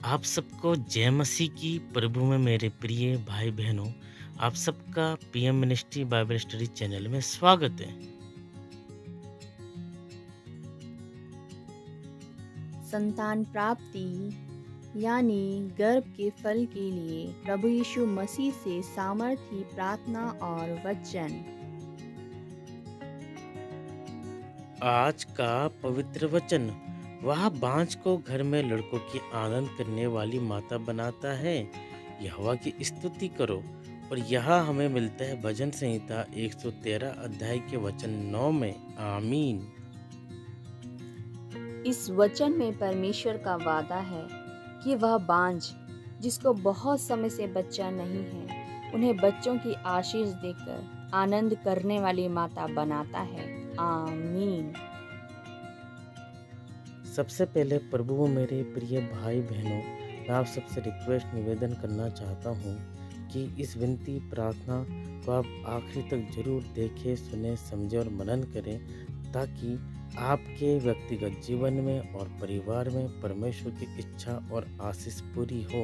आप सबको जय मसीह की प्रभु में मेरे प्रिय भाई बहनों। आप सबका PM ministry Bible study channel में स्वागत है। संतान प्राप्ति यानी गर्भ के फल के लिए प्रभु यीशु मसीह से सामर्थी प्रार्थना और वचन। आज का पवित्र वचन, वह बांझ को घर में लड़कों की आनंद करने वाली माता बनाता है। यहोवा की स्तुति करो। और यहाँ हमें मिलता है भजन संहिता 113 अध्याय के वचन 9 में। आमीन। इस वचन में परमेश्वर का वादा है कि वह बांझ जिसको बहुत समय से बच्चा नहीं है, उन्हें बच्चों की आशीष देकर आनंद करने वाली माता बनाता है। आमीन। सबसे पहले प्रभु मेरे प्रिय भाई बहनों, मैं आप सबसे रिक्वेस्ट निवेदन करना चाहता हूँ कि इस विनती प्रार्थना को आप आखिरी तक जरूर देखें, सुने, समझें और मनन करें, ताकि आपके व्यक्तिगत जीवन में और परिवार में परमेश्वर की इच्छा और आशीष पूरी हो।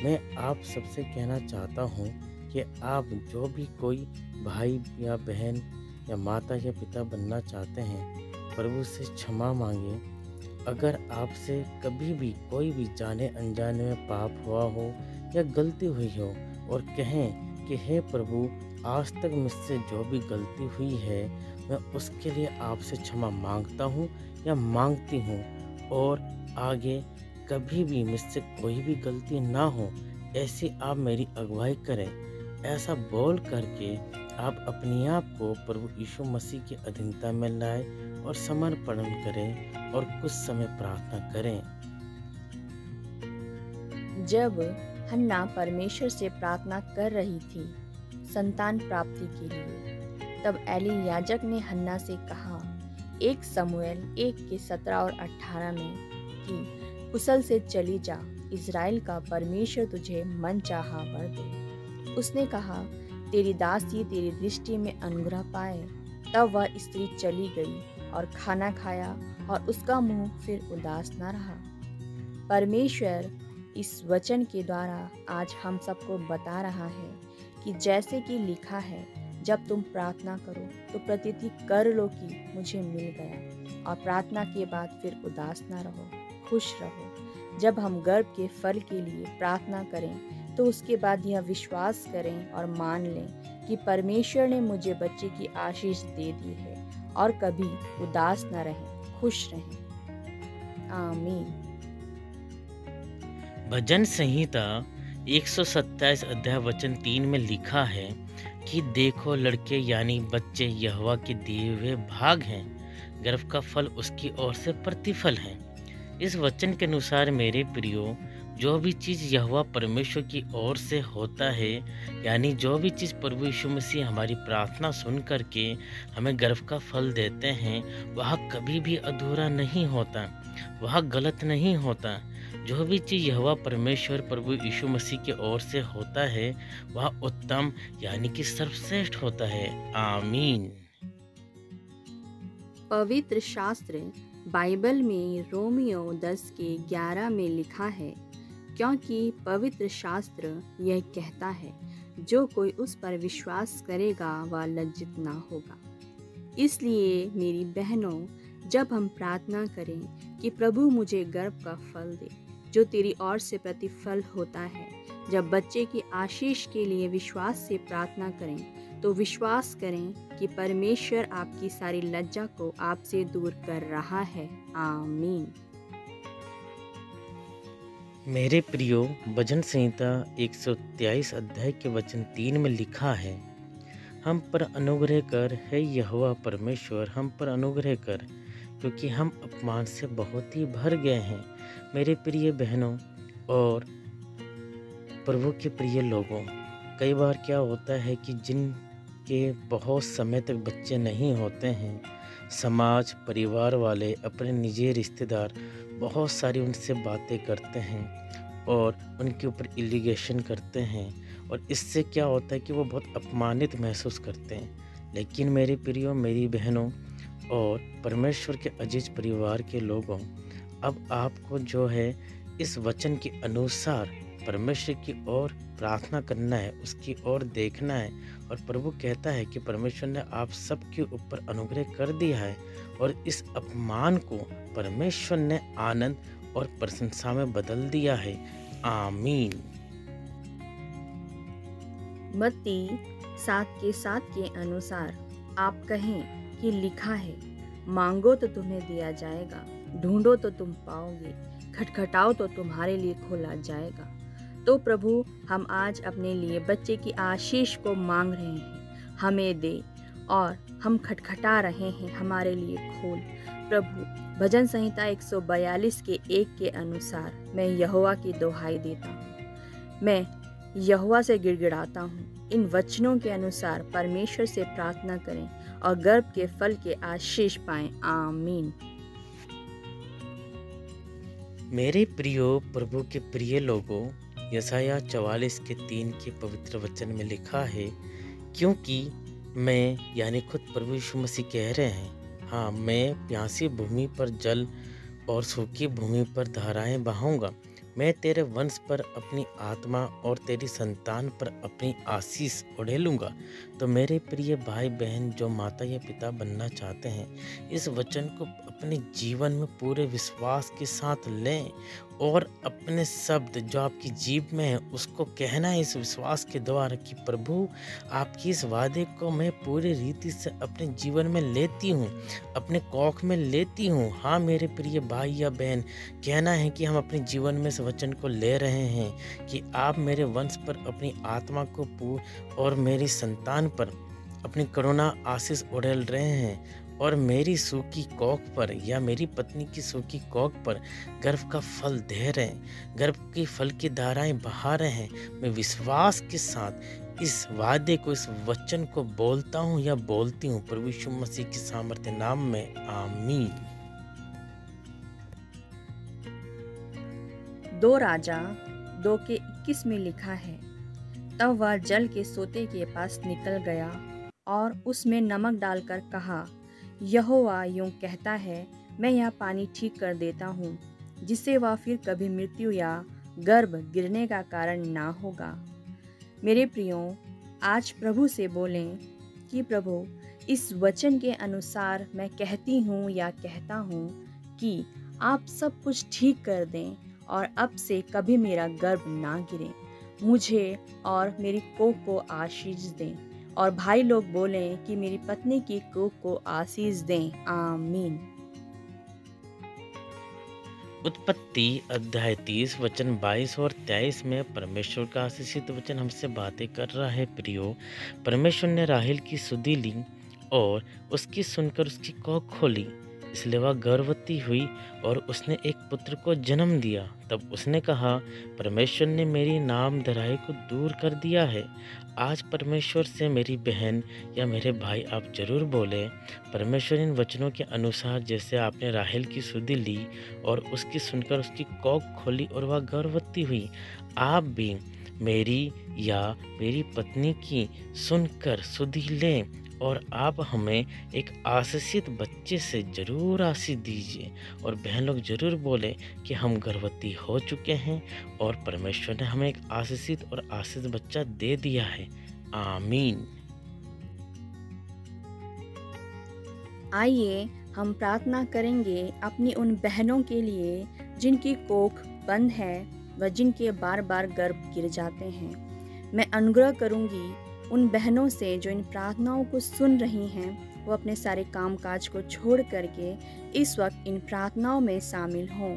मैं आप सबसे कहना चाहता हूँ कि आप जो भी कोई भाई या बहन या माता या पिता बनना चाहते हैं, प्रभु से क्षमा मांगे। अगर आपसे कभी भी कोई भी जाने अनजाने में पाप हुआ हो या गलती हुई हो, और कहें कि हे प्रभु, आज तक मुझसे जो भी गलती हुई है मैं उसके लिए आपसे क्षमा मांगता हूँ या मांगती हूँ, और आगे कभी भी मुझसे कोई भी गलती ना हो, ऐसी आप मेरी अगुवाई करें। ऐसा बोल करके आप अपने आप को प्रभु यीशु मसीह की अधीनता में लाए और समर्पण करें और कुछ समय प्रार्थना करें। जब हन्ना परमेश्वर से प्रार्थना कर रही थी संतान प्राप्ति के लिए, तब एली याजक ने हन्ना से कहा 1 शमूएल 1:17 और 18 में कि कुशल से चली जा, इज़राइल का परमेश्वर तुझे मनचाहा वर दे। उसने कहा, तेरी दासी तेरी दृष्टि में अनुग्रह पाए। तब वह स्त्री चली गई और खाना खाया और उसका मुंह फिर उदास न रहा। परमेश्वर इस वचन के द्वारा आज हम सबको बता रहा है कि जैसे कि लिखा है, जब तुम प्रार्थना करो तो प्रतीति कर लो कि मुझे मिल गया, और प्रार्थना के बाद फिर उदास ना रहो, खुश रहो। जब हम गर्भ के फल के लिए प्रार्थना करें तो उसके बाद यह विश्वास करें और मान लें कि परमेश्वर ने मुझे बच्चे की आशीष दे दी है, और कभी उदास न रहें, खुश रहें। आमीन। भजन संहिता 127 अध्याय वचन 3 में लिखा है कि देखो, लड़के यानी बच्चे यहोवा के दिए हुए भाग हैं, गर्भ का फल उसकी ओर से प्रतिफल है। इस वचन के अनुसार मेरे प्रियो, जो भी चीज़ यहोवा परमेश्वर की ओर से होता है, यानी जो भी चीज़ प्रभु यीशु मसीह हमारी प्रार्थना सुन करके हमें गर्भ का फल देते हैं, वह कभी भी अधूरा नहीं होता, वह गलत नहीं होता। जो भी चीज़ यहोवा परमेश्वर प्रभु यीशु मसीह की ओर से होता है, वह उत्तम यानी कि सर्वश्रेष्ठ होता है। आमीन। पवित्र शास्त्र बाइबल में रोमियो 10:11 में लिखा है, क्योंकि पवित्र शास्त्र यह कहता है, जो कोई उस पर विश्वास करेगा वह लज्जित ना होगा। इसलिए मेरी बहनों, जब हम प्रार्थना करें कि प्रभु मुझे गर्भ का फल दे जो तेरी ओर से प्रतिफल होता है, जब बच्चे की आशीष के लिए विश्वास से प्रार्थना करें तो विश्वास करें कि परमेश्वर आपकी सारी लज्जा को आपसे दूर कर रहा है। आमीन। मेरे प्रियो, भजन संहिता 123 अध्याय के वचन 3 में लिखा है, हम पर अनुग्रह कर, हे यहोवा परमेश्वर, हम पर अनुग्रह कर, क्योंकि हम अपमान से बहुत ही भर गए हैं। मेरे प्रिय बहनों और प्रभु के प्रिय लोगों, कई बार क्या होता है कि जिनके बहुत समय तक बच्चे नहीं होते हैं, समाज, परिवार वाले, अपने निजी रिश्तेदार बहुत सारी उनसे बातें करते हैं और उनके ऊपर एलिगेशन करते हैं, और इससे क्या होता है कि वो बहुत अपमानित महसूस करते हैं। लेकिन मेरे प्रियो, मेरी बहनों और परमेश्वर के अजीज परिवार के लोगों, अब आपको जो है इस वचन के अनुसार परमेश्वर की ओर प्रार्थना करना है, उसकी ओर देखना है। और प्रभु कहता है कि परमेश्वर ने आप सबके ऊपर अनुग्रह कर दिया है और इस अपमान को परमेश्वर ने आनंद और प्रशंसा में बदल दिया है। आमीन। मत्ती 7:7 के अनुसार आप कहें कि लिखा है, मांगो तो तुम्हें दिया जाएगा, ढूंढो तो तुम पाओगे, खटखटाओ तो तुम्हारे लिए खोला जाएगा। तो प्रभु, हम आज अपने लिए बच्चे की आशीष को मांग रहे हैं, हमें दे। और हम खटखटा रहे हैं, हमारे लिए खोल। प्रभु, भजन संहिता 142 के 1 के अनुसार मैं यहोवा की दोहाई देता हूँ, मैं यहोवा से गिड़गिड़ाता हूँ। इन वचनों के अनुसार परमेश्वर से प्रार्थना करें और गर्भ के फल के आशीष पाएं। आमीन। मेरे प्रियो प्रभु के प्रिय लोगों, यशायाह 44 के 3 के पवित्र वचन में लिखा है, क्योंकि मैं यानी खुद प्रभु यीशु मसीह कह रहे हैं, हाँ, मैं प्यासी भूमि पर जल और सूखी भूमि पर धाराएं बहाऊंगा। मैं तेरे वंश पर अपनी आत्मा और तेरी संतान पर अपनी आशीष उड़ेलूंगा। तो मेरे प्रिय भाई बहन जो माता या पिता बनना चाहते हैं, इस वचन को अपने जीवन में पूरे विश्वास के साथ लें और अपने शब्द जो आपकी जीभ में है उसको कहना है इस विश्वास के द्वारा कि प्रभु, आपकी इस वादे को मैं पूरी रीति से अपने जीवन में लेती हूँ, अपने कोख में लेती हूँ। हाँ मेरे प्रिय भाई या बहन, कहना है कि हम अपने जीवन में इस वचन को ले रहे हैं कि आप मेरे वंश पर अपनी आत्मा को और मेरी संतान पर अपनी करुणा आशीष उड़ेल रहे हैं और मेरी सूखी कोख पर या मेरी पत्नी की सूखी कोख पर गर्भ का फल दे रहे हैं, गर्भ की फल की धाराएं बहा रहे हैं। मैं विश्वास के साथ इस वादे को, इस वचन को बोलता हूँ या बोलती हूँ प्रभु यीशु मसीह के सामर्थ्य नाम में। आमीन। 2 राजा 2 के 21 में लिखा है, तब वह जल के सोते के पास निकल गया और उसमें नमक डालकर कहा, यहोवा यूं कहता है, मैं यह पानी ठीक कर देता हूँ, जिससे वह फिर कभी मृत्यु या गर्भ गिरने का कारण ना होगा। मेरे प्रियो, आज प्रभु से बोलें कि प्रभु, इस वचन के अनुसार मैं कहती हूँ या कहता हूँ कि आप सब कुछ ठीक कर दें और अब से कभी मेरा गर्भ ना गिरे, मुझे और मेरी कोख को आशीष दें। और भाई लोग बोलें कि मेरी पत्नी की कोख को आशीष दें। आमीन। उत्पत्ति अध्याय 30 वचन 22 और 23 में परमेश्वर का आशीषित वचन हमसे बातें कर रहा है। प्रियो, परमेश्वर ने राहेल की सुधि ली और उसकी सुनकर उसकी कोख खोली, इसलिए वह गर्भवती हुई और उसने एक पुत्र को जन्म दिया। तब उसने कहा, परमेश्वर ने मेरी नामधराई को दूर कर दिया है। आज परमेश्वर से मेरी बहन या मेरे भाई आप जरूर बोले, परमेश्वर इन वचनों के अनुसार जैसे आपने राहेल की सुधि ली और उसकी सुनकर उसकी कोख खोली और वह गर्भवती हुई, आप भी मेरी या मेरी पत्नी की सुनकर सुधि लें और आप हमें एक आशीषित बच्चे से जरूर आशीष दीजिए। और बहन लोग जरूर बोले कि हम गर्भवती हो चुके हैं और परमेश्वर ने हमें एक आशीषित और आशीष बच्चा दे दिया है। आमीन। आइए हम प्रार्थना करेंगे अपनी उन बहनों के लिए जिनकी कोख बंद है व जिनके बार बार गर्भ गिर जाते हैं। मैं अनुग्रह करूंगी उन बहनों से जो इन प्रार्थनाओं को सुन रही हैं, वो अपने सारे कामकाज को छोड़ करके इस वक्त इन प्रार्थनाओं में शामिल हों।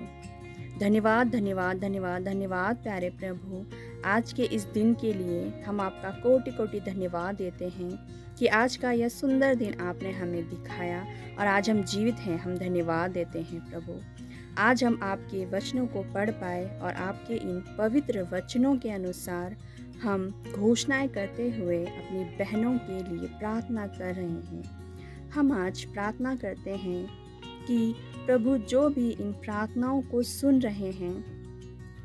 धन्यवाद धन्यवाद धन्यवाद धन्यवाद प्यारे प्रभु, आज के इस दिन के लिए हम आपका कोटि कोटि धन्यवाद देते हैं कि आज का यह सुंदर दिन आपने हमें दिखाया और आज हम जीवित हैं। हम धन्यवाद देते हैं प्रभु। आज हम आपके वचनों को पढ़ पाए और आपके इन पवित्र वचनों के अनुसार हम घोषणाएं करते हुए अपनी बहनों के लिए प्रार्थना कर रहे हैं। हम आज प्रार्थना करते हैं कि प्रभु, जो भी इन प्रार्थनाओं को सुन रहे हैं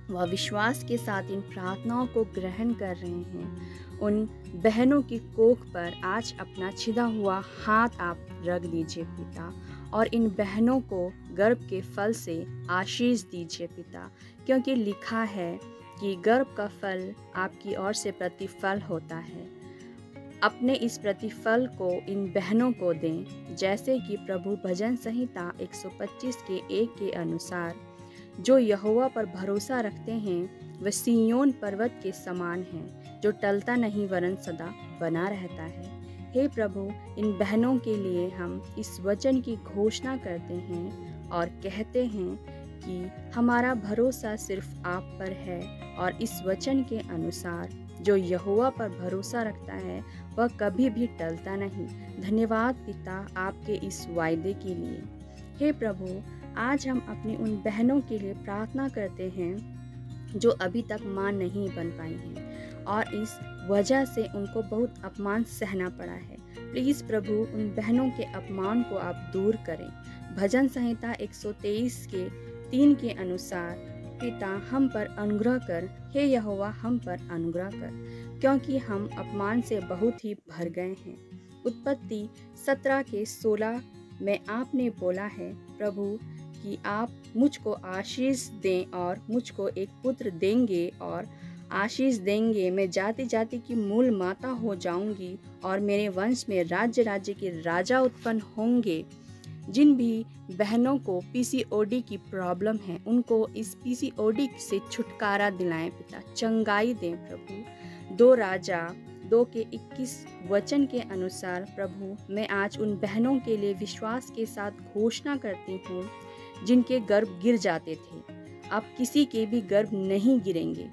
वह विश्वास के साथ इन प्रार्थनाओं को ग्रहण कर रहे हैं उन बहनों की कोख पर आज अपना छिदा हुआ हाथ आप रख दीजिए पिता, और इन बहनों को गर्भ के फल से आशीष दीजिए पिता, क्योंकि लिखा है कि गर्भ का फल आपकी ओर से प्रतिफल होता है। अपने इस प्रतिफल को इन बहनों को दें, जैसे कि प्रभु भजन संहिता 125 के 1 के अनुसार, जो यहोवा पर भरोसा रखते हैं वह सिय्योन पर्वत के समान है, जो टलता नहीं वरन सदा बना रहता है। हे प्रभु, इन बहनों के लिए हम इस वचन की घोषणा करते हैं और कहते हैं कि हमारा भरोसा सिर्फ आप पर है, और इस वचन के अनुसार जो यहोवा पर भरोसा रखता है वह कभी भी टलता नहीं। धन्यवाद पिता आपके इस वायदे के लिए। हे प्रभु, आज हम अपनी उन बहनों के लिए प्रार्थना करते हैं जो अभी तक मां नहीं बन पाई हैं और इस वजह से उनको बहुत अपमान सहना पड़ा है। प्लीज़ प्रभु, उन बहनों के अपमान को आप दूर करें। भजन संहिता 123 के 3 के अनुसार, पिता हम पर अनुग्रह कर, हे यहोवा हम पर अनुग्रह कर, क्योंकि हम अपमान से बहुत ही भर गए हैं। उत्पत्ति 17 के 16 में आपने बोला है प्रभु कि आप मुझको आशीष दें और मुझको एक पुत्र देंगे और आशीष देंगे। मैं जाति जाति की मूल माता हो जाऊंगी और मेरे वंश में राज्य राज्य के राजा उत्पन्न होंगे। जिन भी बहनों को पीसीओडी की प्रॉब्लम है उनको इस पीसीओडी से छुटकारा दिलाएं पिता, चंगाई दें प्रभु। 2 राजा 2 के 21 वचन के अनुसार प्रभु, मैं आज उन बहनों के लिए विश्वास के साथ घोषणा करती हूँ जिनके गर्भ गिर जाते थे, अब किसी के भी गर्भ नहीं गिरेंगे।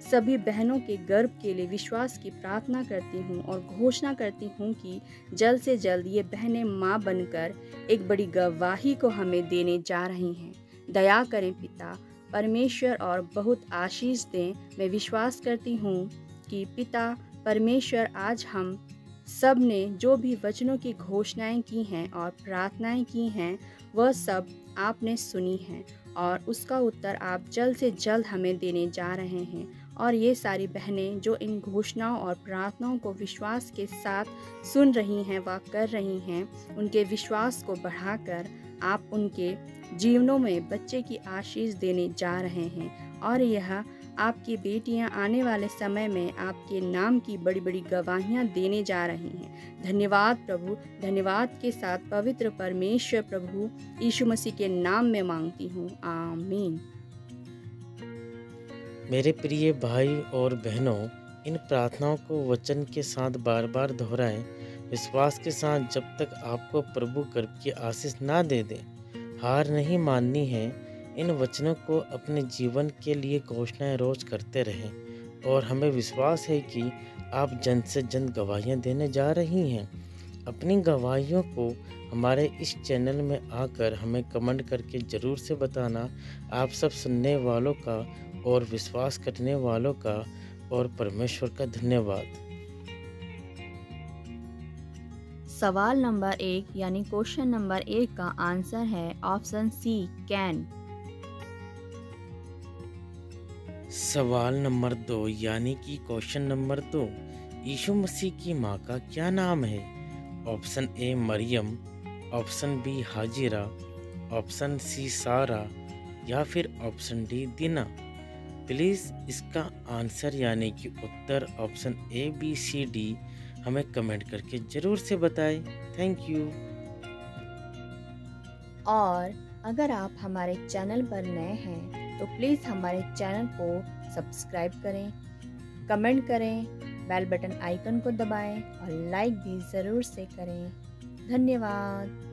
सभी बहनों के गर्भ के लिए विश्वास की प्रार्थना करती हूँ और घोषणा करती हूँ कि जल्द से जल्द ये बहनें माँ बनकर एक बड़ी गवाही को हमें देने जा रही हैं। दया करें पिता परमेश्वर और बहुत आशीष दें। मैं विश्वास करती हूँ कि पिता परमेश्वर, आज हम सब ने जो भी वचनों की घोषणाएं की हैं और प्रार्थनाएं की हैं वह सब आपने सुनी हैं और उसका उत्तर आप जल्द से जल्द हमें देने जा रहे हैं। और ये सारी बहनें जो इन घोषणाओं और प्रार्थनाओं को विश्वास के साथ सुन रही हैं व कर रही हैं, उनके विश्वास को बढ़ाकर आप उनके जीवनों में बच्चे की आशीष देने जा रहे हैं और यह आपकी बेटियां आने वाले समय में आपके नाम की बड़ी बड़ी गवाहियां देने जा रही हैं। धन्यवाद प्रभु, धन्यवाद के साथ पवित्र परमेश्वर प्रभु यीशु मसीह के नाम में मांगती हूँ, आमीन। मेरे प्रिय भाई और बहनों, इन प्रार्थनाओं को वचन के साथ बार बार दोहराएं, विश्वास के साथ, जब तक आपको प्रभु गर्भ की आशीष ना दे दे। हार नहीं माननी है। इन वचनों को अपने जीवन के लिए घोषणाएं रोज करते रहें और हमें विश्वास है कि आप जल्द से जल्द गवाहियाँ देने जा रही हैं। अपनी गवाहियों को हमारे इस चैनल में आकर हमें कमेंट करके ज़रूर से बताना। आप सब सुनने वालों का और विश्वास करने वालों का और परमेश्वर का धन्यवाद। सवाल नंबर 1 यानी क्वेश्चन नंबर 1 का आंसर है ऑप्शन सी, कैन। सवाल नंबर 2 यानी कि क्वेश्चन नंबर 2, यीशु मसीह की माँ का क्या नाम है? Option A Maryam, option B Hajira, option C Sarah या फिर ऑप्शन डी दीना। प्लीज़ इसका आंसर यानी कि उत्तर option A B C D हमें कमेंट करके ज़रूर से बताएं। Thank you. और अगर आप हमारे चैनल पर नए हैं तो प्लीज़ हमारे चैनल को सब्सक्राइब करें, कमेंट करें, बेल बटन आइकन को दबाएं और लाइक भी ज़रूर से करें। धन्यवाद।